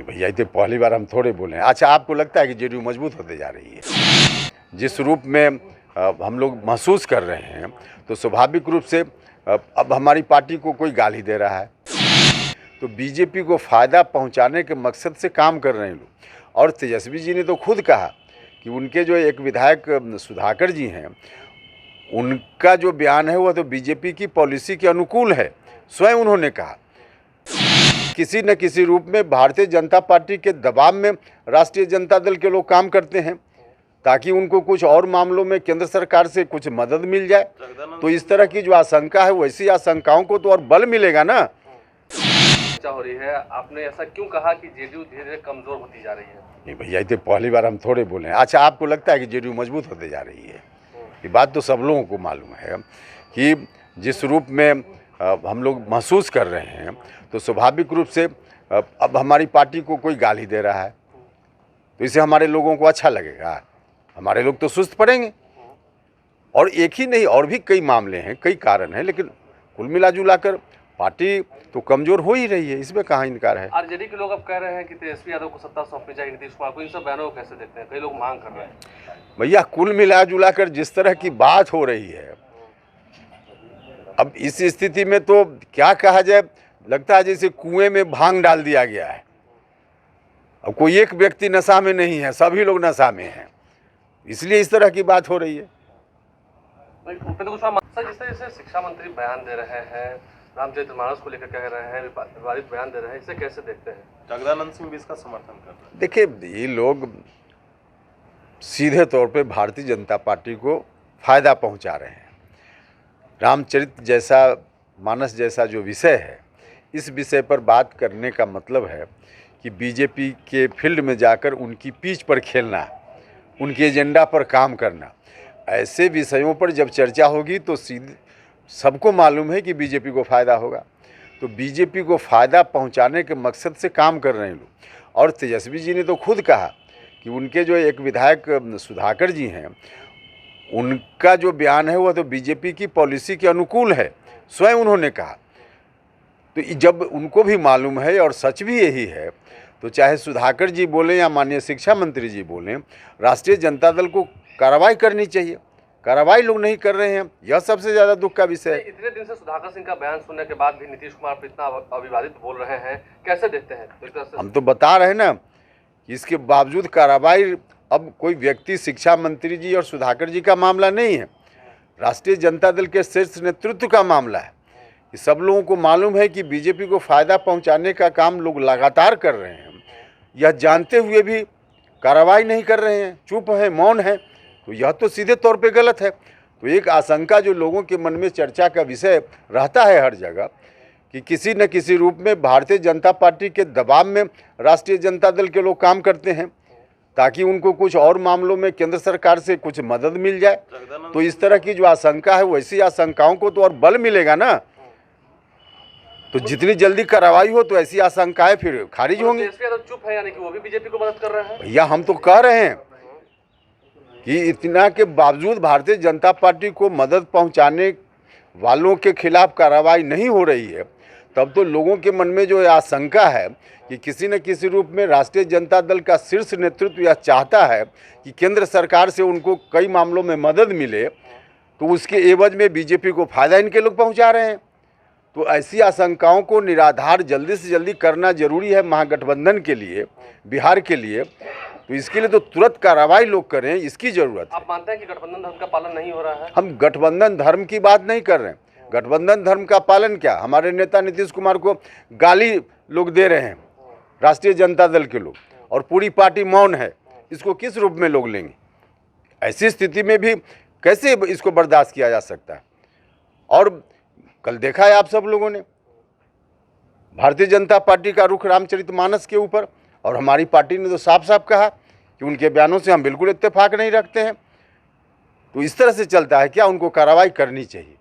भैया ये तो पहली बार हम थोड़े बोले हैं। अच्छा, आपको लगता है कि जेडीयू मजबूत होते जा रही है? जिस रूप में हम लोग महसूस कर रहे हैं, तो स्वाभाविक रूप से अब हमारी पार्टी को कोई गाली दे रहा है, तो बीजेपी को फ़ायदा पहुंचाने के मकसद से काम कर रहे हैं लोग। और तेजस्वी जी ने तो खुद कहा कि उनके जो एक विधायक सुधाकर जी हैं, उनका जो बयान है वह तो बीजेपी की पॉलिसी के अनुकूल है। स्वयं उन्होंने कहा किसी न किसी रूप में भारतीय जनता पार्टी के दबाव में राष्ट्रीय जनता दल के लोग काम करते हैं ताकि उनको कुछ और मामलों में केंद्र सरकार से कुछ मदद मिल जाए। तो इस तरह की जो आशंका है, वैसी आशंकाओं को तो और बल मिलेगा ना। हो रही है, आपने ऐसा क्यों कहा कि जेडीयू धीरे धीरे कमजोर होती जा रही है? नहीं भैया, ये तो पहली बार हम थोड़े बोले हैं। अच्छा, आपको लगता है कि जेडीयू मजबूत होते जा रही है? ये बात तो सब लोगों को मालूम है कि जिस रूप में हम लोग महसूस कर रहे हैं, तो स्वाभाविक रूप से अब हमारी पार्टी को कोई गाली दे रहा है, तो इससे हमारे लोगों को अच्छा लगेगा? हमारे लोग तो सुस्त पड़ेंगे। और एक ही नहीं, और भी कई मामले हैं, कई कारण हैं, लेकिन कुल मिला जुला कर पार्टी तो कमज़ोर हो ही रही है, इसमें कहाँ इनकार है। आरजेडी के लोग अब कह रहे हैं कि तेजस्वी यादव को सत्ता सौंपनी चाहिए नीतीश कुमार को। इन सब बयानों को कैसे देखते हैं? कई लोग मांग कर रहे हैं। भैया, कुल मिला जुला कर जिस तरह की बात हो रही है, अब इस स्थिति में तो क्या कहा जाए, लगता है जैसे कुएं में भांग डाल दिया गया है। अब कोई एक व्यक्ति नशा में नहीं है, सभी लोग नशा में हैं, इसलिए इस तरह की बात हो रही है। जिस तरह से शिक्षा मंत्री बयान दे रहे हैं, रामचरितमानस को लेकर कह रहे हैं, विवादित बयान दे रहे हैं, इसे कैसे देखते हैं? जगदानंद सिंह भी इसका समर्थन कर रहे हैं। देखिए, ये लोग सीधे तौर पे भारतीय जनता पार्टी को फायदा पहुंचा रहे हैं। रामचरित जैसा, मानस जैसा जो विषय है, इस विषय पर बात करने का मतलब है कि बीजेपी के फील्ड में जाकर उनकी पीच पर खेलना, उनके एजेंडा पर काम करना। ऐसे विषयों पर जब चर्चा होगी तो सीधे सबको मालूम है कि बीजेपी को फ़ायदा होगा। तो बीजेपी को फ़ायदा पहुंचाने के मकसद से काम कर रहे हैं लोग। और तेजस्वी जी ने तो खुद कहा कि उनके जो एक विधायक सुधाकर जी हैं, उनका जो बयान है वह तो बीजेपी की पॉलिसी के अनुकूल है। स्वयं उन्होंने कहा। तो जब उनको भी मालूम है और सच भी यही है, तो चाहे सुधाकर जी बोलें या माननीय शिक्षा मंत्री जी बोलें, राष्ट्रीय जनता दल को कार्रवाई करनी चाहिए। कार्रवाई लोग नहीं कर रहे हैं, यह सबसे ज़्यादा दुख का विषय है। इतने दिन से सुधाकर सिंह का बयान सुनने के बाद भी नीतीश कुमार पर इतना अविवादित बोल रहे हैं, कैसे देखते हैं? हम तो बता रहे हैं ना कि इसके बावजूद कार्रवाई, अब कोई व्यक्ति, शिक्षा मंत्री जी और सुधाकर जी का मामला नहीं है, राष्ट्रीय जनता दल के शीर्ष नेतृत्व का मामला है। सब लोगों को मालूम है कि बीजेपी को फ़ायदा पहुंचाने का काम लोग लगातार कर रहे हैं। यह जानते हुए भी कार्रवाई नहीं कर रहे हैं, चुप हैं, मौन हैं, तो यह तो सीधे तौर पे गलत है। तो एक आशंका जो लोगों के मन में चर्चा का विषय रहता है हर जगह कि किसी न किसी रूप में भारतीय जनता पार्टी के दबाव में राष्ट्रीय जनता दल के लोग काम करते हैं ताकि उनको कुछ और मामलों में केंद्र सरकार से कुछ मदद मिल जाए। तो इस तरह की जो आशंका है, वैसी आशंकाओं को तो और बल मिलेगा ना। तो जितनी जल्दी कार्रवाई हो तो ऐसी आशंकाएं फिर खारिज होंगी। चुप है, यानी कि वो भी बीजेपी को मदद कर रहे हैं। भैया, हम तो कह रहे हैं कि इतना के बावजूद भारतीय जनता पार्टी को मदद पहुंचाने वालों के खिलाफ कार्रवाई नहीं हो रही है, तब तो लोगों के मन में जो आशंका है कि किसी न किसी रूप में राष्ट्रीय जनता दल का शीर्ष नेतृत्व यह चाहता है कि केंद्र सरकार से उनको कई मामलों में मदद मिले, तो उसके एवज में बीजेपी को फ़ायदा इनके लोग पहुंचा रहे हैं। तो ऐसी आशंकाओं को निराधार जल्दी से जल्दी करना जरूरी है महागठबंधन के लिए, बिहार के लिए। तो इसके लिए तो तुरंत कार्रवाई लोग करें, इसकी ज़रूरत है। आप मानते हैं कि गठबंधन धर्म का पालन नहीं हो रहा है? हम गठबंधन धर्म की बात नहीं कर रहे हैं। गठबंधन धर्म का पालन क्या, हमारे नेता नीतीश कुमार को गाली लोग दे रहे हैं, राष्ट्रीय जनता दल के लोग, और पूरी पार्टी मौन है। इसको किस रूप में लोग लेंगे? ऐसी स्थिति में भी कैसे इसको बर्दाश्त किया जा सकता है? और कल देखा है आप सब लोगों ने भारतीय जनता पार्टी का रुख रामचरितमानस के ऊपर, और हमारी पार्टी ने तो साफ साफ कहा कि उनके बयानों से हम बिल्कुल इत्तेफाक नहीं रखते हैं। तो इस तरह से चलता है क्या? उनको कार्रवाई करनी चाहिए।